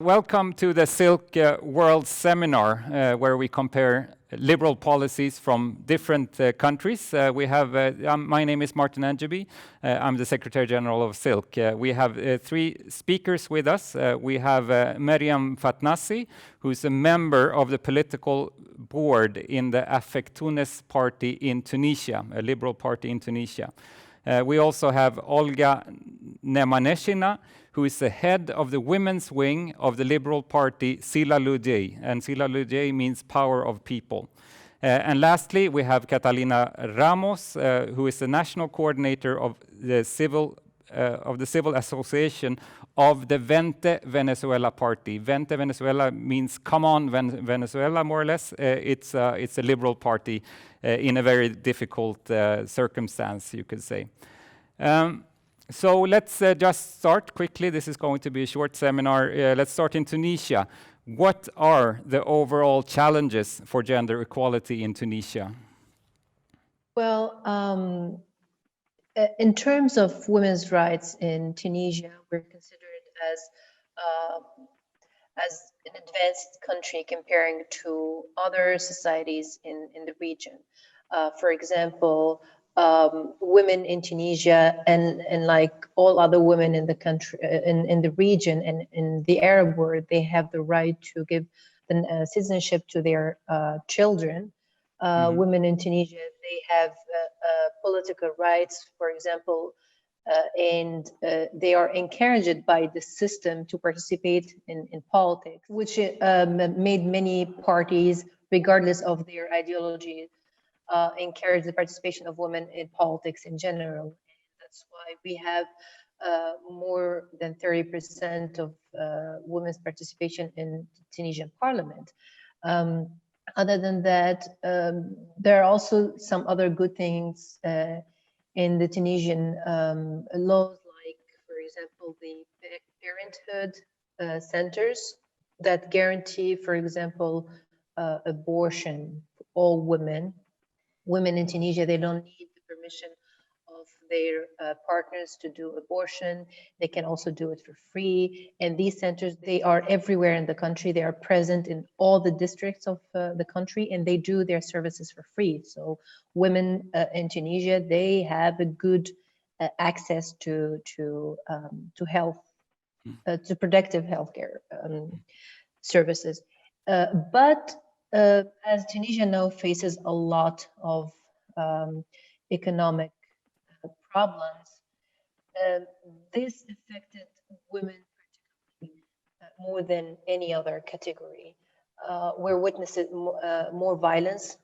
Welcome to the SILC World Seminar, where we compare liberal policies from different countries. My name is Martin Ängeby. I'm the Secretary-General of SILC. We have three speakers with us. We have Maryam Fatnassi, who's a member of the political board in the Afek Tounes party in Tunisia, a liberal party in Tunisia. We also have Olga Nemaneshina, who is the head of the women's wing of the Liberal Party, Syla Lyudey. And Syla Lyudey means power of people. And lastly, we have Catalina Ramos, who is the national coordinator of the civil association of the Vente Venezuela party. Vente Venezuela means come on Venezuela, more or less. It's a liberal party in a very difficult circumstance, you could say. So let's just start quickly. This is going to be a short seminar. Let's start in Tunisia. What are the overall challenges for gender equality in Tunisia? Well, in terms of women's rights in Tunisia, we're considered as an advanced country comparing to other societies in the region. For example, women in Tunisia and like all other women in the country, in the region and in the Arab world, they have the right to give the citizenship to their children. Women in Tunisia, they have political rights, for example, and they are encouraged by the system to participate in politics, which made many parties, regardless of their ideology, encourage the participation of women in politics in general. And that's why we have more than 30% of women's participation in Tunisian parliament. Other than that, there are also some other good things in the Tunisian laws, like, for example, the parenthood centers that guarantee, for example, abortion for all women. Women in Tunisia, they don't need the permission of their partners to do abortion. They can also do it for free. And these centers, they are everywhere in the country. They are present in all the districts of the country, and they do their services for free. So women in Tunisia, they have a good access to health, to productive healthcare services. But as Tunisia now faces a lot of economic problems, this affected women particularly more than any other category. We're witnessing more violence,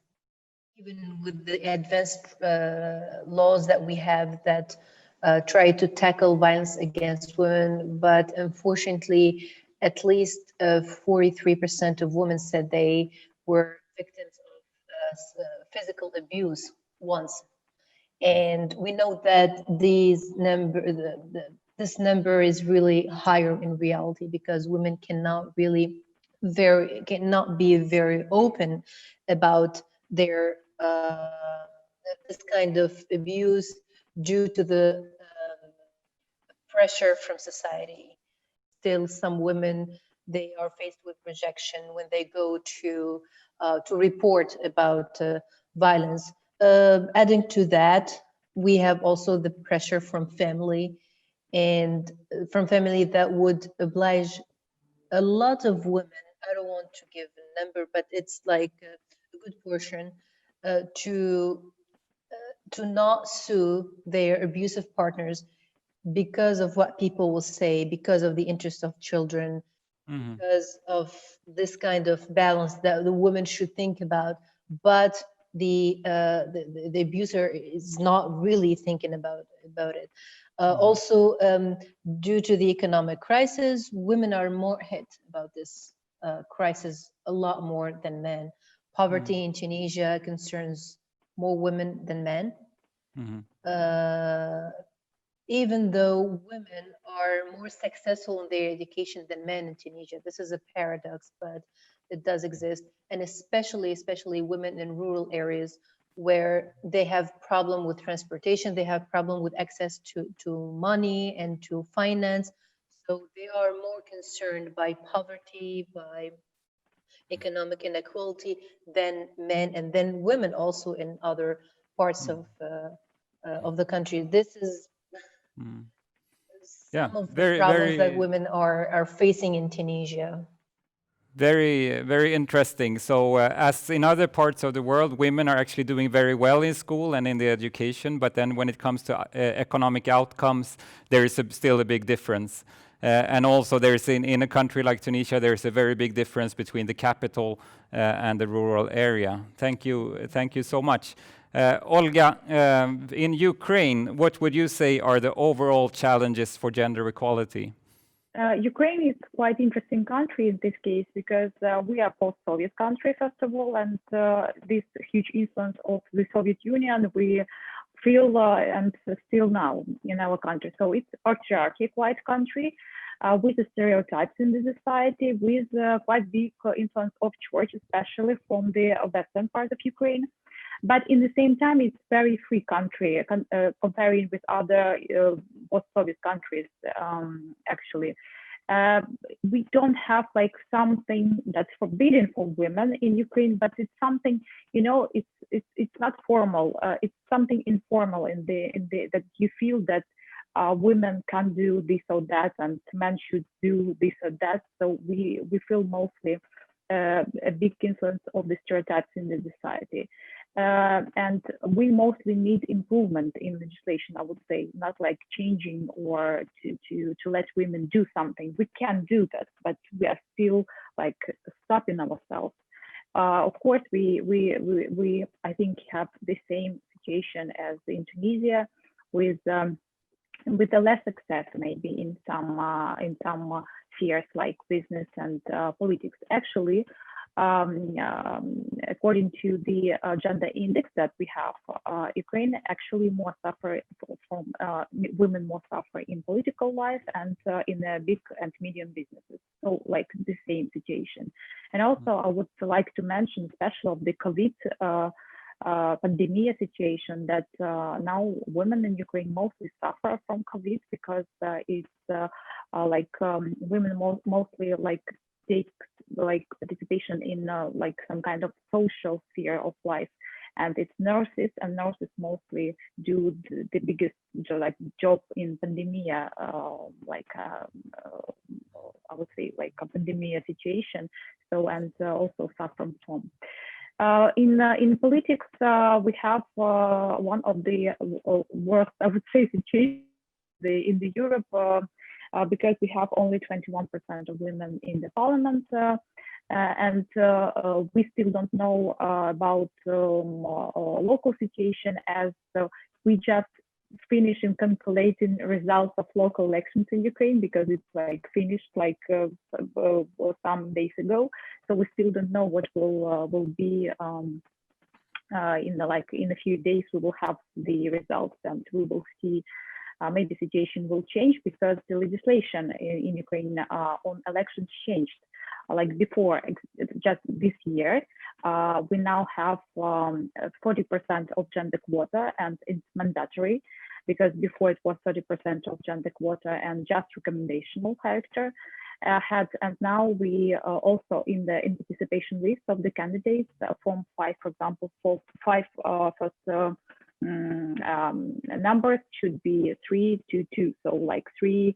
even with the advanced laws that we have that try to tackle violence against women, but unfortunately, at least 43% of women said they were victims of physical abuse once. And we know that this number is really higher in reality, because women cannot be very open about their this kind of abuse due to the pressure from society. Still, some women, they are faced with rejection when they go to report about violence. Adding to that, we have also the pressure from family, and from family that would oblige a lot of women. I don't want to give a number, but it's like a good portion to not sue their abusive partners because of what people will say, because of the interest of children, because of this kind of balance that the woman should think about, but the abuser is not really thinking about it. Also, due to the economic crisis, women are more hit about this crisis a lot more than men. Poverty in Tunisia concerns more women than men. Even though women are more successful in their education than men in Tunisia. This is a paradox, but it does exist. And especially women in rural areas where they have problem with transportation, they have problem with access to money and to finance. So they are more concerned by poverty, by economic inequality than men, and then women also in other parts of the country. This is Yeah, some of the very, problems that very, women are facing in Tunisia. very, very interesting. So, as in other parts of the world, women are actually doing very well in school and in the education, but then when it comes to economic outcomes, there is still a big difference. And also, there's in a country like Tunisia, there's a very big difference between the capital and the rural area. Thank you so much. Olga, in Ukraine, what would you say are the overall challenges for gender equality? Ukraine is quite interesting country in this case because we are post-Soviet country, first of all, and this huge influence of the Soviet Union we feel and still now in our country. So it's patriarchy quite country with the stereotypes in the society, with quite big influence of church, especially from the western part of Ukraine. But in the same time, it's very free country comparing with other post-Soviet countries. Actually, we don't have like something that's forbidden for women in Ukraine, but it's something, you know, it's not formal. It's something informal in the that you feel that women can do this or that, and men should do this or that. So we feel mostly a big influence of the stereotypes in the society. And we mostly need improvement in legislation, I would say, not like changing or to let women do something. We can do that, but we are still like stopping ourselves. Of course, we I think have the same situation as in Tunisia, with a less success maybe in some spheres like business and politics. Actually, according to the gender index that we have, Ukraine actually more suffer from women more suffer in political life and in big and medium businesses. So like the same situation. And also I would like to mention, especially of the COVID pandemic situation, that now women in Ukraine mostly suffer from COVID because it's like women mostly like take like participation in like some kind of social sphere of life, and it's nurses, and nurses mostly do the biggest job in pandemic, like I would say like a pandemic situation. So and also suffer from. In politics, we have one of the worst, I would say, situation in the Europe, because we have only 21% of women in the parliament, and we still don't know about local situation, as we just finishing calculating results of local elections in Ukraine, because it's like finished like some days ago. So we still don't know what will be in a few days. We will have the results, and we will see. Maybe the situation will change because the legislation in Ukraine on elections changed. Like before, just this year, we now have 40% of gender quota, and it's mandatory, because before it was 30% of gender quota and just recommendational character and now we also in the participation list of the candidates from five, for example, first numbers should be 3 to 2, so like 3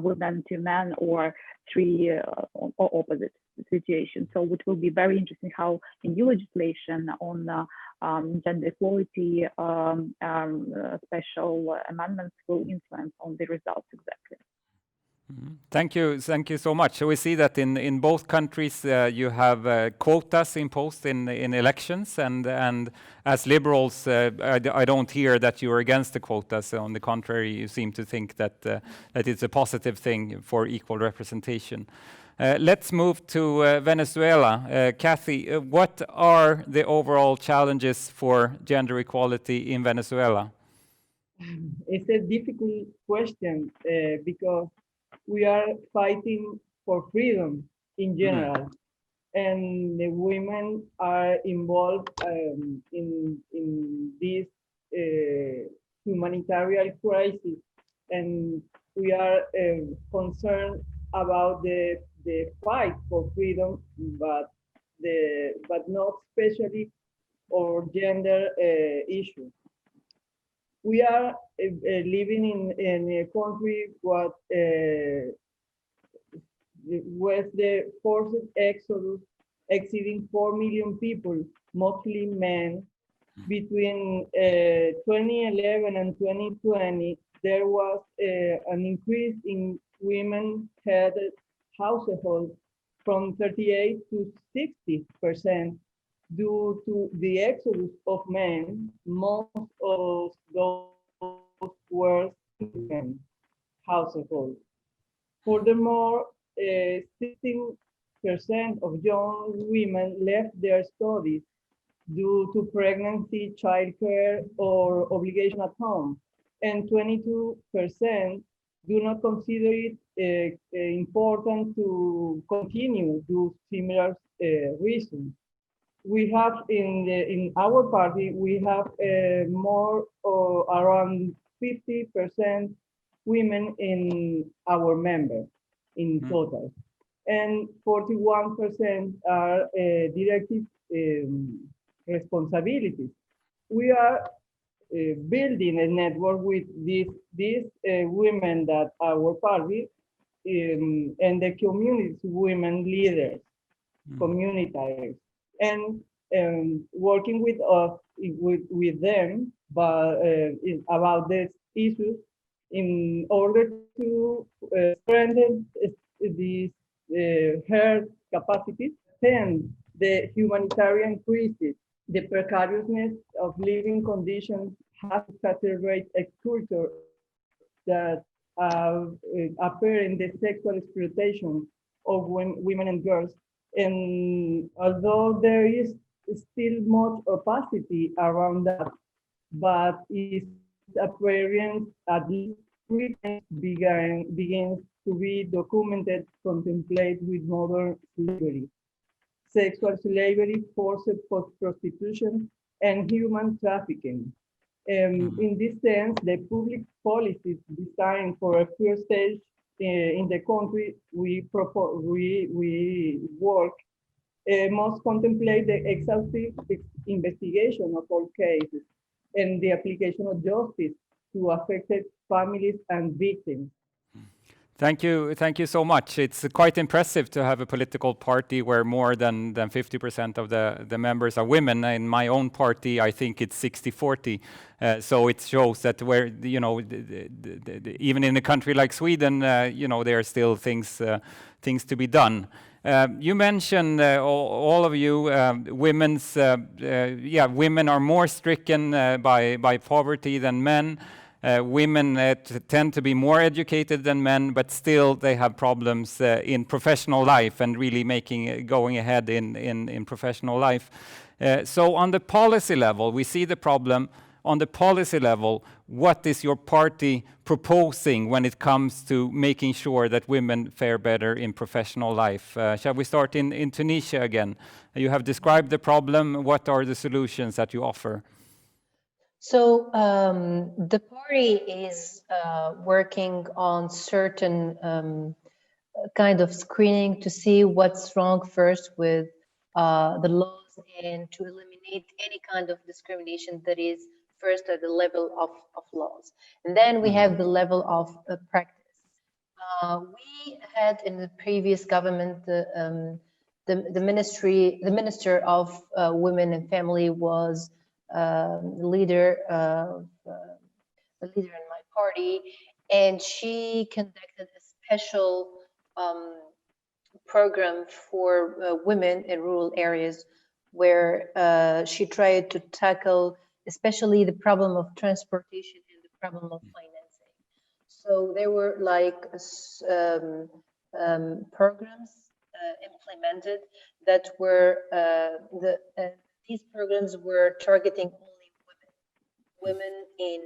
women to men, or 3 or opposite situation. So it will be very interesting how the new legislation on gender equality special amendments will influence on the results exactly. Thank you so much. So we see that in both countries you have quotas imposed in elections, and as liberals, I don't hear that you are against the quotas. On the contrary, you seem to think that it's a positive thing for equal representation. Let's move to Venezuela. Kathy, what are the overall challenges for gender equality in Venezuela? It's a difficult question because we are fighting for freedom in general, and the women are involved in this humanitarian crisis, and we are concerned about the fight for freedom, but not especially or gender issues. We are living in a country what with the forced exodus exceeding 4 million people, mostly men. Between 2011 and 2020, there was an increase in women-headed households from 38 to 60% due to the exodus of men. Most of those were single households. Furthermore, 16% of young women left their studies due to pregnancy, childcare, or obligation at home, and 22% do not consider it important to continue due to similar reasons. We have in our party, we have more around 50% women in our members in total, and 41% are directive responsibilities. We are building a network with these women that our party and the community's women leaders, communitarians, and working with them but, about these issues in order to strengthen these health capacities and the humanitarian crisis. The precariousness of living conditions has exacerbated a culture that appear in the sexual exploitation of women and girls. And although there is still much opacity around that, but its appearance at least begins to be documented, contemplated with modern slavery, sexual slavery, forced prostitution, and human trafficking. In this sense, the public policies designed for a first stage in the country we work must contemplate the exhaustive investigation of all cases and the application of justice to affected families and victims. Thank you so much. It's quite impressive to have a political party where more than 50% of the members are women. In my own party, I think it's 60-40. So it shows that where, you know, even in a country like Sweden, you know, there are still things to be done. You mentioned, all of you, women are more stricken by poverty than men. Women tend to be more educated than men, but still they have problems in professional life and really going ahead in professional life. So on the policy level, we see the problem. On the policy level, what is your party proposing when it comes to making sure that women fare better in professional life? Shall we start in Tunisia again? You have described the problem. What are the solutions that you offer? So the party is working on certain kind of screening to see what's wrong first with the laws and to eliminate any kind of discrimination that is first at the level of laws. And then we have the level of practice. We had in the previous government the minister of women and family was the leader in my party, and she conducted a special program for women in rural areas where she tried to tackle especially the problem of transportation and the problem of financing. So there were like programs implemented that were these programs were targeting only women in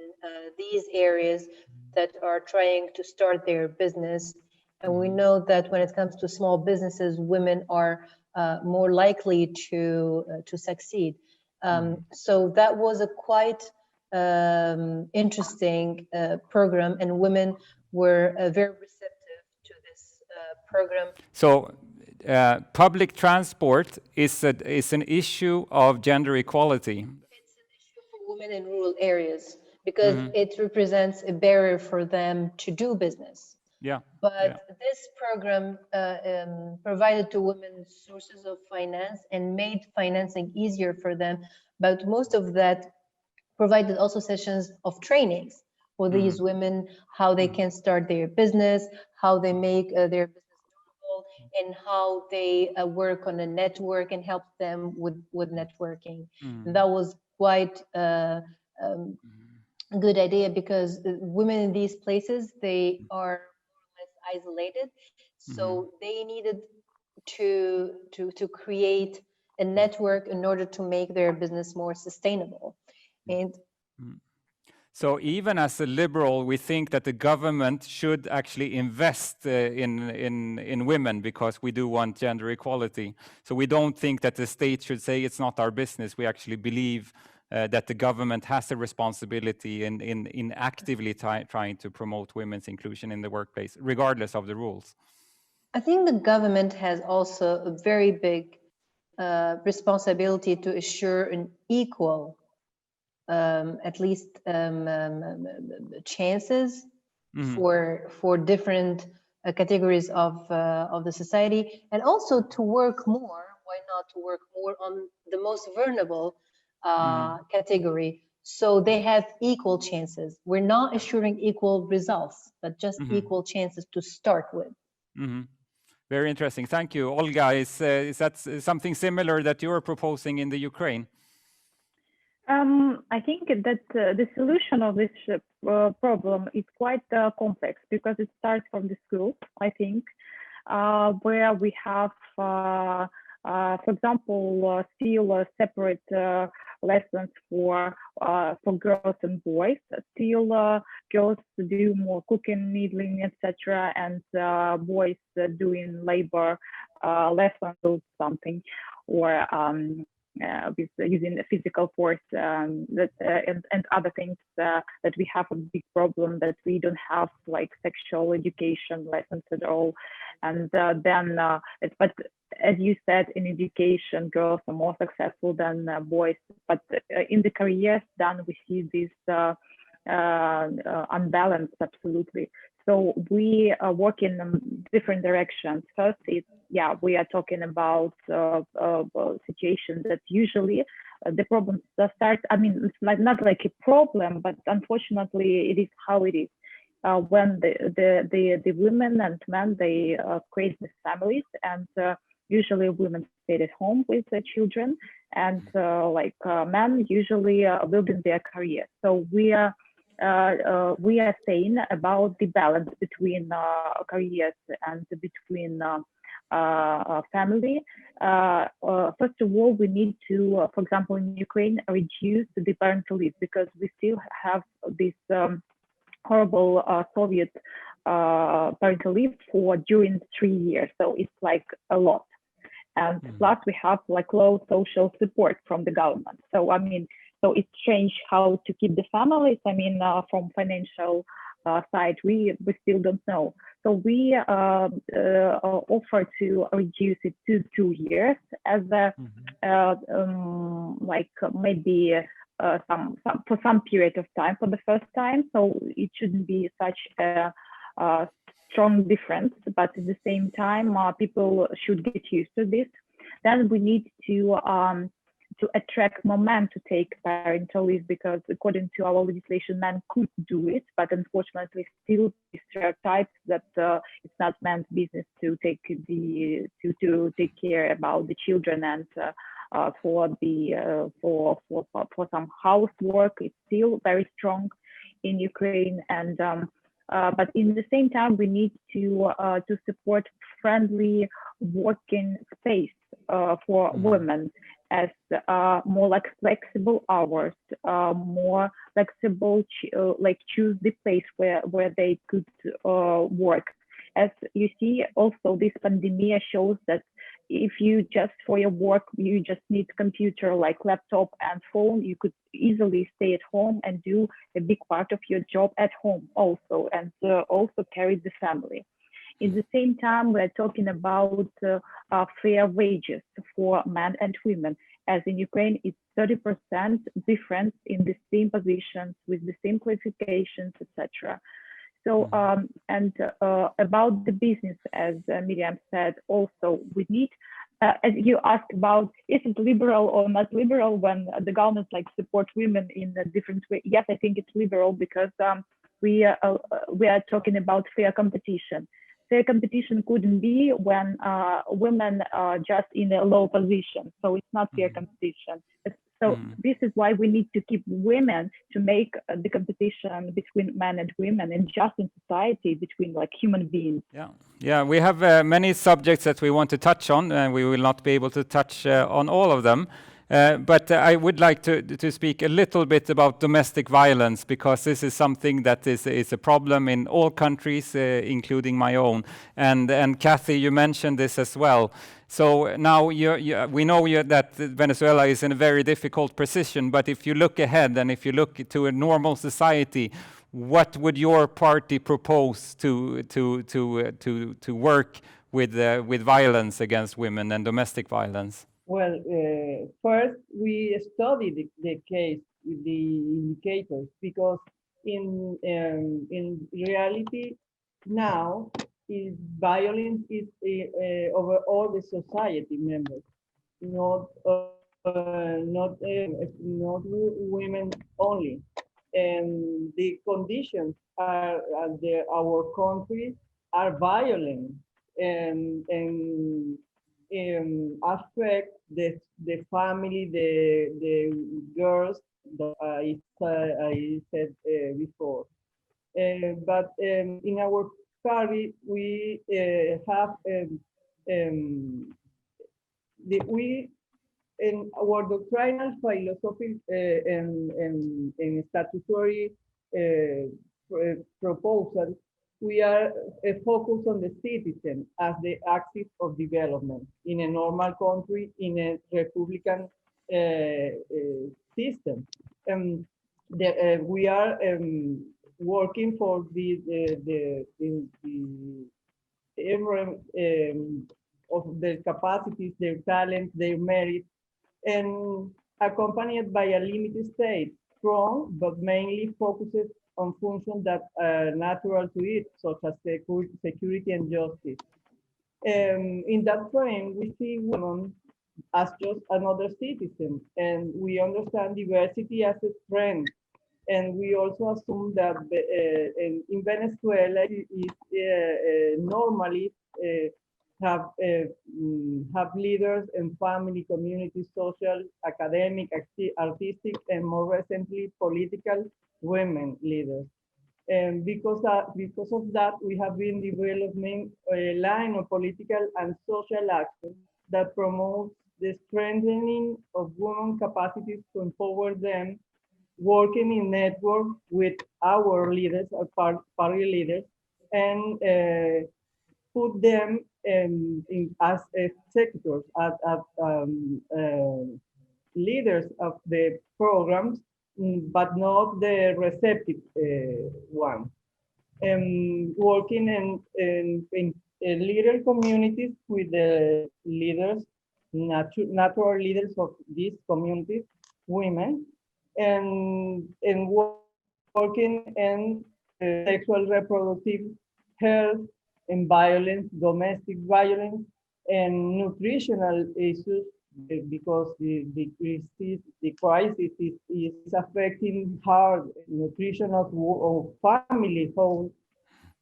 these areas that are trying to start their business. And we know that when it comes to small businesses, women are more likely to succeed. So that was a quite interesting program, and women were very receptive to this program. So public transport is an issue of gender equality. It's an issue for women in rural areas because it represents a barrier for them to do business. Yeah. But this program provided to women sources of finance and made financing easier for them. But most of that provided also sessions of trainings for these women, how they can start their business, how they make their business durable, and how they work on a network and help them with networking. And that was quite a good idea because women in these places, they are more or less isolated. So they needed to create a network in order to make their business more sustainable. And so even as a liberal, we think that the government should actually invest in women because we do want gender equality. So we don't think that the state should say it's not our business. We actually believe that the government has a responsibility in actively trying to promote women's inclusion in the workplace, regardless of the rules. I think the government has also a very big responsibility to assure an equal at least chances for different categories of the society, and also to work more. Why not to work more on the most vulnerable category, so they have equal chances. We're not assuring equal results, but just equal chances to start with. Very interesting. Thank you, Olga. Is that something similar that you are proposing in the Ukraine? I think that the solution of this problem is quite complex because it starts from the school, I think, where we have, for example, still separate lessons for girls and boys. Still, girls do more cooking, needling, etc., and boys doing labor lessons or something, or with using the physical force and other things that we have a big problem that we don't have like sexual education lessons at all. And but as you said, in education, girls are more successful than boys. But in the careers, then we see this unbalance absolutely. So we are working in different directions. First, we are talking about situations that usually the problems start. I mean, it's like not like a problem, but unfortunately, it is how it is. When the women and men, they create the families, and usually women stay at home with their children, and men usually building their career. So we are saying about the balance between careers and between family. First of all, we need to, for example, in Ukraine, reduce the parental leave because we still have this horrible Soviet parental leave for during 3 years. So it's like a lot. And plus we have like low social support from the government. So I mean, so it's changed how to keep the families. I mean, from financial side, we still don't know. So we offer to reduce it to 2 years as a like maybe for some period of time for the first time. So it shouldn't be such a strong difference, but at the same time, people should get used to this. Then we need to attract more men to take parental leave because according to our legislation, men could do it, but unfortunately still stereotypes that it's not men's business to take to take care about the children and for some housework. It's still very strong in Ukraine, and but in the same time we need to support friendly working space for women, as more like flexible hours, more flexible like choose the place where they could work. As you see, also this pandemic shows that if you just for your work, you just need computer like laptop and phone, you could easily stay at home and do a big part of your job at home also, and also carry the family. At the same time, we're talking about fair wages for men and women. As in Ukraine, it's 30% difference in the same positions with the same qualifications, etc. So, and about the business, as Miriam said, also we need, as you asked about, is it liberal or not liberal when the government like support women in a different way? Yes, I think it's liberal because we are talking about fair competition. Fair competition couldn't be when women are just in a low position. So it's not fair competition. So this is why we need to keep women to make the competition between men and women and just in society between like human beings. Yeah, we have many subjects that we want to touch on, and we will not be able to touch on all of them. But I would like to speak a little bit about domestic violence, because this is something that is a problem in all countries, including my own. And Kathy, you mentioned this as well. So now we know that Venezuela is in a very difficult position, but if you look ahead and if you look to a normal society, what would your party propose to work with violence against women and domestic violence? Well, first we study the case with the indicators, because in reality now violence is over all the society members, not women only, and the conditions are our country are violent and affect the family, the girls that I said before. But in our party, we have in our doctrinal philosophy and statutory proposal, we are focused on the citizen as the axis of development in a normal country, in a republican system. We are working for the of their capacities, their talents, their merit, and accompanied by a limited state, strong but mainly focuses on functions that are natural to it, such as security and justice. In that frame, we see women as just another citizen, and we understand diversity as a strength. And we also assume that in Venezuela is normally have leaders and family, community, social, academic, artistic, and more recently political women leaders. And because of that, we have been developing a line of political and social action that promotes the strengthening of women's capacities to empower them, working in network with our leaders, our party leaders, and put them as executors, as leaders of the programs, but not the receptive one. Working in leader communities with the leaders, natural leaders of these communities, women, and working in sexual reproductive health and violence, domestic violence, and nutritional issues, because the crisis is affecting hard nutrition of family homes,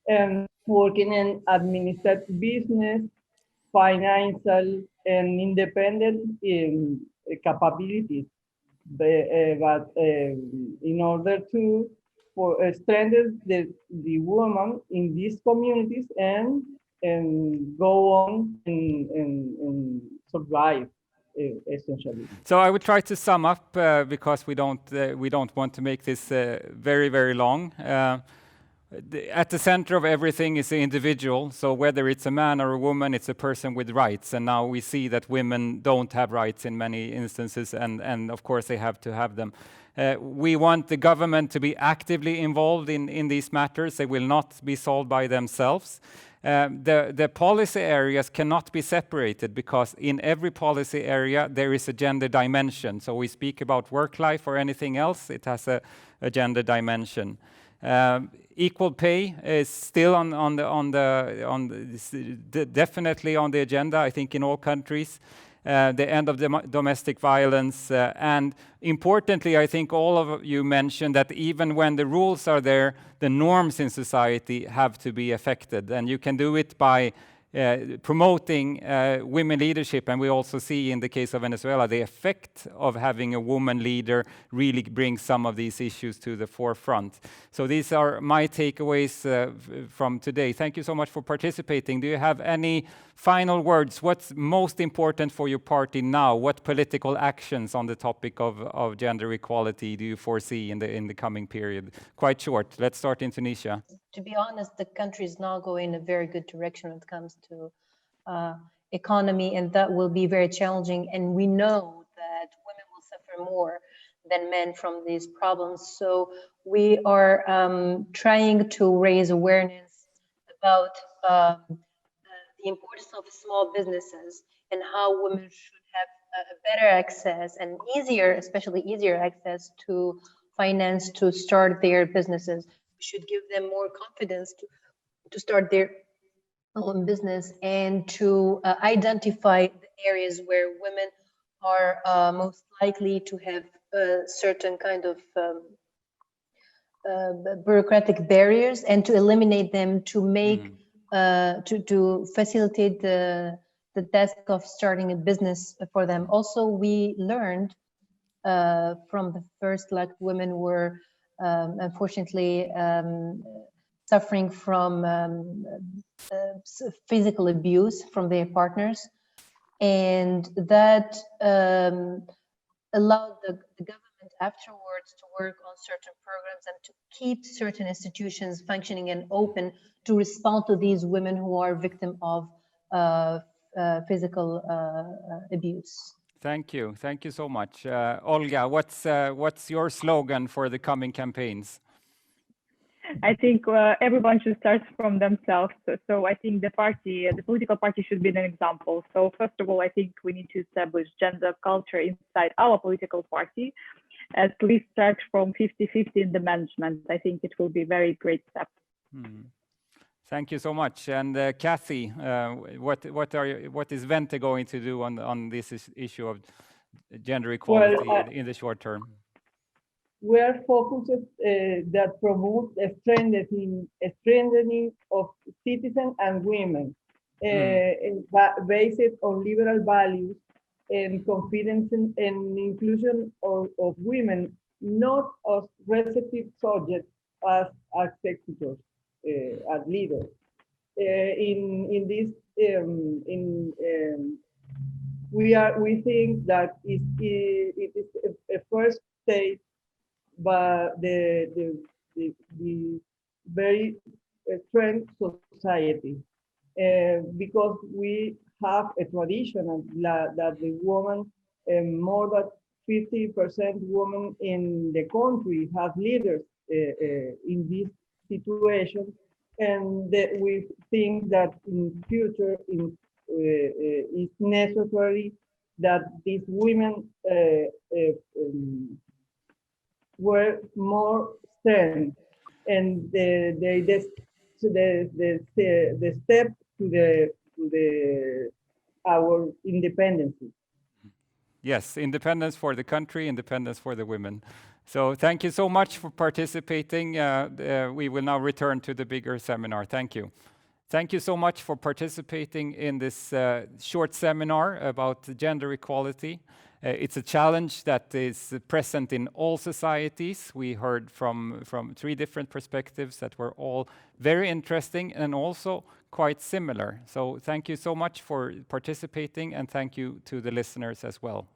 and working in administrative business, financial, and independent capabilities. But in order to strengthen the woman in these communities and go on and survive, essentially. So I would try to sum up because we don't want to make this very long. At the center of everything is the individual. So whether it's a man or a woman, it's a person with rights. And now we see that women don't have rights in many instances, and of course they have to have them. We want the government to be actively involved in these matters. They will not be solved by themselves. The policy areas cannot be separated, because in every policy area there is a gender dimension. So we speak about work life or anything else, it has a gender dimension. Equal pay is still definitely on the agenda, I think, in all countries. The end of domestic violence, and importantly, I think all of you mentioned that even when the rules are there, the norms in society have to be affected, and you can do it by promoting women leadership. And we also see in the case of Venezuela, the effect of having a woman leader really brings some of these issues to the forefront. So these are my takeaways from today. Thank you so much for participating. Do you have any final words? What's most important for your party now? What political actions on the topic of gender equality do you foresee in the coming period? Quite short. Let's start in Tunisia. To be honest, the country is now going in a very good direction when it comes to economy, and that will be very challenging. And we know that women will suffer more than men from these problems. So we are trying to raise awareness about the importance of small businesses and how women should have a better access and especially easier access to finance to start their businesses. We should give them more confidence to start their own business, and to identify the areas where women are most likely to have certain kind of bureaucratic barriers, and to eliminate them, to make to facilitate the task of starting a business for them. Also, we learned from the first, like, women were unfortunately suffering from physical abuse from their partners, and that allowed the government afterwards to work on certain programs and to keep certain institutions functioning and open to respond to these women who are victim of physical abuse. Thank you so much. Olga, what's your slogan for the coming campaigns? I think everyone should start from themselves. So I think the political party should be an example. So first of all, I think we need to establish gender culture inside our political party. At least start from 50-50 in the management. I think it will be a very great step. Thank you so much. And Kathy, what is Vente going to do on this issue of gender equality in the short term? We are focused that promote a strengthening of citizens and women, based on liberal values and confidence and inclusion of women, not as receptive subjects as executors, as leaders. We think that it is a first stage, but the very strong society, because we have a tradition that the woman, more than 50% women in the country have leaders in this situation, and that we think that in future it's necessary that these women were more strength, and the step to our independence. Yes, independence for the country, independence for the women. So thank you so much for participating. We will now return to the bigger seminar. Thank you. Thank you so much for participating in this short seminar about gender equality. It's a challenge that is present in all societies. We heard from 3 different perspectives that were all very interesting and also quite similar. So thank you so much for participating, and thank you to the listeners as well.